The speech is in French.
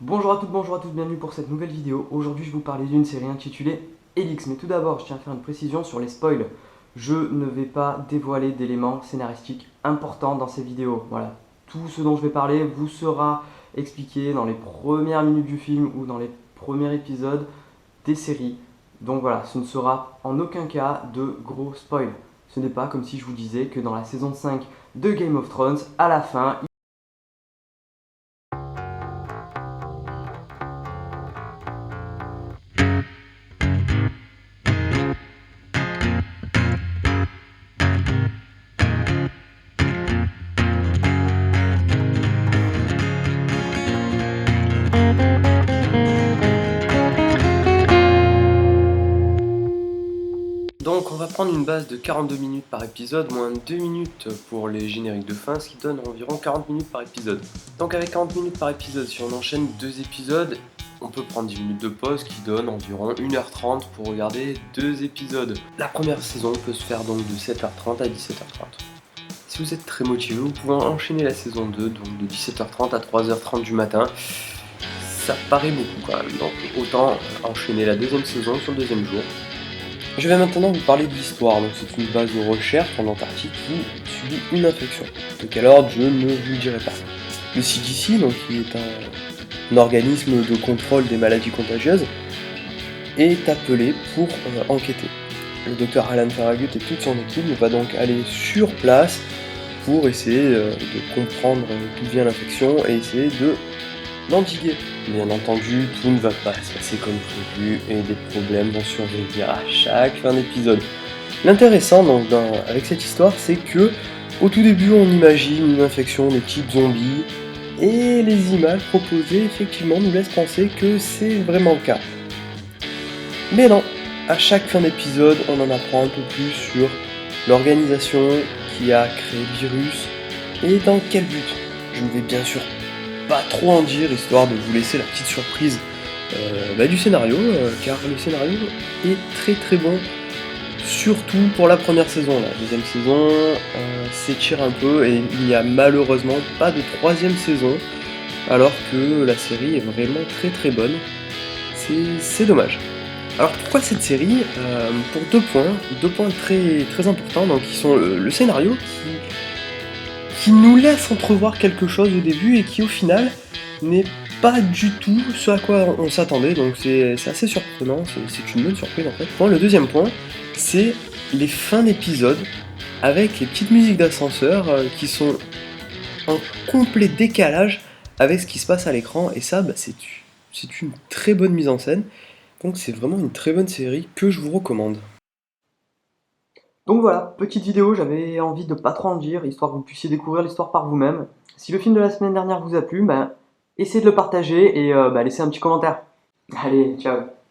Bonjour à toutes, bonjour à tous, bienvenue pour cette nouvelle vidéo. Aujourd'hui je vais vous parler d'une série intitulée Elix. Mais tout d'abord je tiens à faire une précision sur les spoils. Je ne vais pas dévoiler d'éléments scénaristiques importants dans ces vidéos. Voilà, tout ce dont je vais parler vous sera expliqué dans les premières minutes du film ou dans les premiers épisodes des séries. Donc voilà, ce ne sera en aucun cas de gros spoils. Ce n'est pas comme si je vous disais que dans la saison 5 de Game of Thrones, à la fin, donc on va prendre une base de 42 minutes par épisode, moins 2 minutes pour les génériques de fin, ce qui donne environ 40 minutes par épisode. Donc avec 40 minutes par épisode, si on enchaîne 2 épisodes, on peut prendre 10 minutes de pause qui donne environ 1h30 pour regarder 2 épisodes. La première saison peut se faire donc de 7h30 à 17h30. Si vous êtes très motivé, vous pouvez enchaîner la saison 2, donc de 17h30 à 3h30 du matin. Ça paraît beaucoup quand même, donc autant enchaîner la deuxième saison sur le deuxième jour. Je vais maintenant vous parler de l'histoire. Donc c'est une base de recherche en Antarctique qui subit une infection. De quel ordre, je ne vous le dirai pas. Le CDC, donc, qui est un organisme de contrôle des maladies contagieuses, est appelé pour enquêter. Le docteur Alan Farragut et toute son équipe va donc aller sur place pour essayer de comprendre d'où vient l'infection et essayer de l'endiguer. Bien entendu, tout ne va pas se passer comme prévu et des problèmes vont survenir à chaque fin d'épisode. L'intéressant donc avec cette histoire, c'est que au tout début on imagine une infection de type zombie et les images proposées effectivement nous laissent penser que c'est vraiment le cas. Mais non, à chaque fin d'épisode on en apprend un peu plus sur l'organisation qui a créé le virus et dans quel but. Je ne vais bien sûr pas trop en dire, histoire de vous laisser la petite surprise du scénario, car le scénario est très très bon, surtout pour la première saison. La deuxième saison s'étire un peu et il n'y a malheureusement pas de troisième saison, alors que la série est vraiment très très bonne. C'est dommage. Alors pourquoi cette série? Pour deux points très, très importants, donc, qui sont le scénario qui nous laisse entrevoir quelque chose au début et qui au final n'est pas du tout ce à quoi on s'attendait, donc c'est assez surprenant, c'est une bonne surprise en fait. Bon, le deuxième point, c'est les fins d'épisode avec les petites musiques d'ascenseur qui sont en complet décalage avec ce qui se passe à l'écran, et ça c'est une très bonne mise en scène, donc c'est vraiment une très bonne série que je vous recommande. Donc voilà, petite vidéo, j'avais envie de pas trop en dire, histoire que vous puissiez découvrir l'histoire par vous-même. Si le film de la semaine dernière vous a plu, essayez de le partager et laissez un petit commentaire. Allez, ciao.